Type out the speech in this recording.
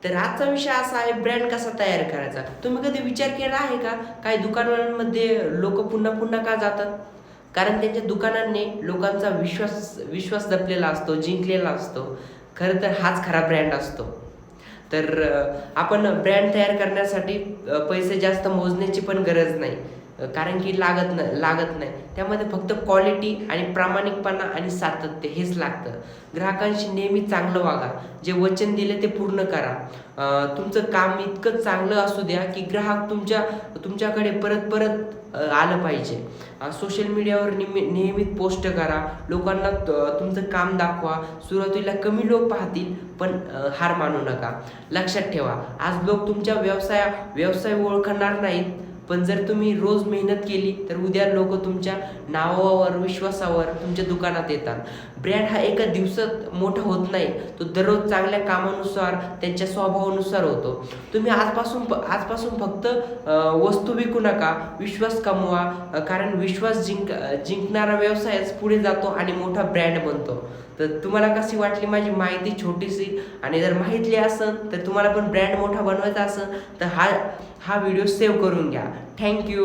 तर आजचा विषय असा आहे, ब्रँड कसा तयार करायचा. तुम्ही कधी विचार केला आहे का, काही दुकानांमध्ये लोक पुन्हा पुन्हा का जातात? कारण त्यांच्या दुकानांनी लोकांचा विश्वास विश्वास जपलेला असतो, जिंकलेला असतो. खरं तर हाच खरा ब्रँड असतो. तर आपण ब्रँड तयार करण्यासाठी पैसे जास्त मोजण्याची पण गरज नाही. कारण की लागत नाही. त्यामध्ये फक्त क्वालिटी आणि प्रामाणिकपणा आणि सातत्य हेच लागतं. ग्राहकांशी नेहमी चांगलं वागा. जे वचन दिले ते पूर्ण करा. तुमचं काम इतकं चांगलं असू द्या, की ग्राहक तुमच्याकडे परत आलं पाहिजे. सोशल मीडियावर नियमित पोस्ट करा. लोकांना तुमचं काम दाखवा. सुरुवातीला कमी लोक पाहतील, पण हार मानू नका. लक्षात ठेवा, आज लोक तुमच्या व्यवसाय ओळखणार नाहीत, पण जर तुम्ही रोज मेहनत केली तर उद्या लोक तुमच्या नावावर, विश्वासावर तुमच्या दुकानात येतात. ब्रँड हा एका दिवसात मोठा होत नाही. तो दररोज चांगल्या कामानुसार, त्यांच्या स्वभावानुसार होतो. तुम्ही आजपासून फक्त वस्तू विकू नका, विश्वास कमवा. कारण विश्वास जिंकणारा व्यवसायच पुढे जातो आणि मोठा ब्रँड बनतो. तर तुम्हाला कशी वाटली माझी माहिती छोटीशी? आणि जर माहिती असेल तर तुम्हाला पण ब्रँड मोठा बनवायचा असेल तर हा व्हिडिओ सेव्ह करून घ्या. थँक्यू.